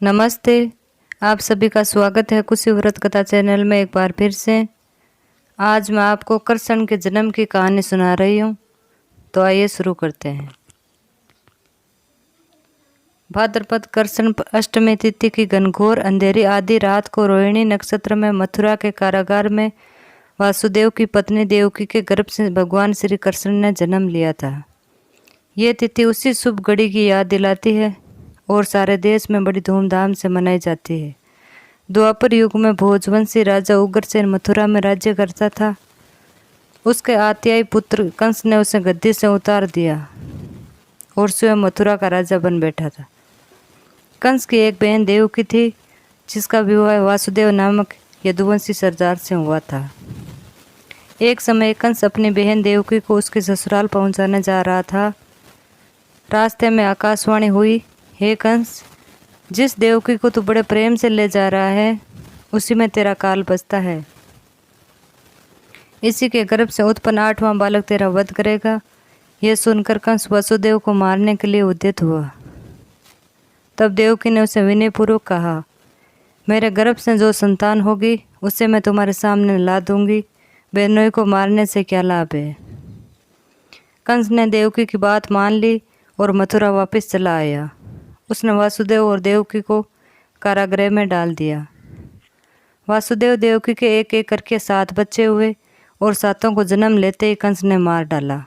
नमस्ते। आप सभी का स्वागत है खुशी व्रत कथा चैनल में एक बार फिर से। आज मैं आपको कृष्ण के जन्म की कहानी सुना रही हूँ, तो आइए शुरू करते हैं। भाद्रपद कृष्ण अष्टमी तिथि की घनघोर अंधेरी आधी रात को रोहिणी नक्षत्र में मथुरा के कारागार में वासुदेव की पत्नी देवकी के गर्भ से भगवान श्री कृष्ण ने जन्म लिया था। ये तिथि उसी शुभ घड़ी की याद दिलाती है और सारे देश में बड़ी धूमधाम से मनाई जाती है। द्वापर युग में भोजवंशी राजा उग्रसेन मथुरा में राज्य करता था। उसके आत्याई पुत्र कंस ने उसे गद्दी से उतार दिया और स्वयं मथुरा का राजा बन बैठा था। कंस की एक बहन देवकी थी, जिसका विवाह वासुदेव नामक यदुवंशी सरदार से हुआ था। एक समय कंस अपनी बहन देवकी को उसके ससुराल पहुंचाने जा रहा था। रास्ते में आकाशवाणी हुई, हे कंस, जिस देवकी को तू बड़े प्रेम से ले जा रहा है, उसी में तेरा काल बसता है। इसी के गर्भ से उत्पन्न 8वां बालक तेरा वध करेगा। यह सुनकर कंस वसुदेव को मारने के लिए उद्यत हुआ। तब देवकी ने उसे विनयपूर्वक कहा, मेरे गर्भ से जो संतान होगी उसे मैं तुम्हारे सामने ला दूंगी। बहनोई को मारने से क्या लाभ है। कंस ने देवकी की बात मान ली और मथुरा वापस चला आया। उसने वासुदेव और देवकी को कारागृह में डाल दिया। वासुदेव देवकी के एक एक करके 7 बच्चे हुए और 7 को जन्म लेते ही कंस ने मार डाला।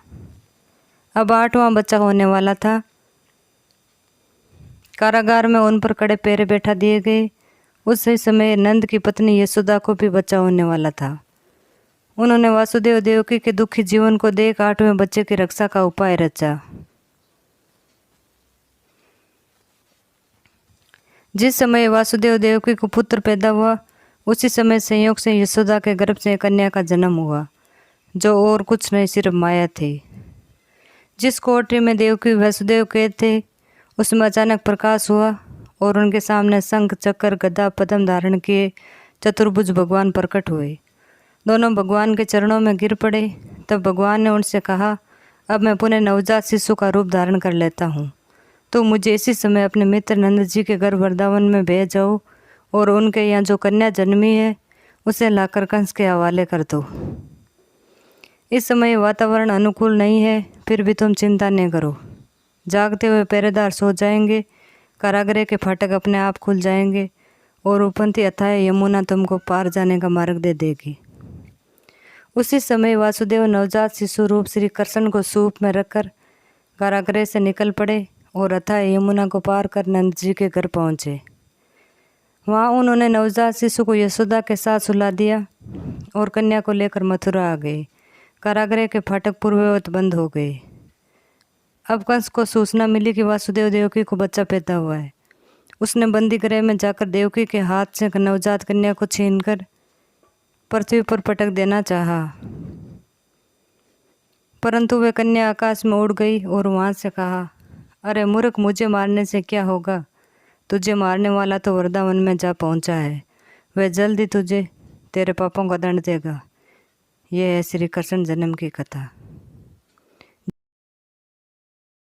अब 8वां बच्चा होने वाला था। कारागार में उन पर कड़े पैरे बैठा दिए गए। उसी समय नंद की पत्नी यशोदा को भी बच्चा होने वाला था। उन्होंने वासुदेव देवकी के दुखी जीवन को देख 8वें बच्चे की रक्षा का उपाय रचा। जिस समय वासुदेव देवकी को पुत्र पैदा हुआ, उसी समय संयोग से यशोदा के गर्भ से कन्या का जन्म हुआ, जो और कुछ नहीं सिर्फ माया थी। जिस कोठरी में देवकी वासुदेव कैद थे, उसमें अचानक प्रकाश हुआ और उनके सामने शंख चक्र गदा पद्म धारण किए चतुर्भुज भगवान प्रकट हुए। दोनों भगवान के चरणों में गिर पड़े। तब भगवान ने उनसे कहा, अब मैं पुनः नवजात शिशु का रूप धारण कर लेता हूँ, तो मुझे इसी समय अपने मित्र नंद जी के घर वृंदावन में भेज जाओ और उनके यहाँ जो कन्या जन्मी है उसे लाकर कंस के हवाले कर दो। इस समय वातावरण अनुकूल नहीं है, फिर भी तुम चिंता नहीं करो। जागते हुए पहरेदार सो जाएंगे, कारागृह के फाटक अपने आप खुल जाएंगे और उपंती अथाह यमुना तुमको पार जाने का मार्ग दे देगी। उसी समय वासुदेव नवजात शिशु रूप श्री कृष्ण को सूप में रखकर कारागृह से निकल पड़े और अथाह यमुना को पार कर नंद जी के घर पहुँचे। वहाँ उन्होंने नवजात शिशु को यशोदा के साथ सुला दिया और कन्या को लेकर मथुरा आ गए। कारागृह के फाटक पूर्ववत बंद हो गए। अब कंस को सूचना मिली कि वासुदेव देवकी को बच्चा पैदा हुआ है। उसने बंदी गृह में जाकर देवकी के हाथ से नवजात कन्या को छीनकर पृथ्वी पर पटक देना चाहा, परंतु वह कन्या आकाश में उड़ गई और वहाँ से कहा, अरे मूर्ख, मुझे मारने से क्या होगा। तुझे मारने वाला तो वृंदावन में जा पहुँचा है। वह जल्द ही तुझे तेरे पापों का दंड देगा। यह है श्री कृष्ण जन्म की कथा।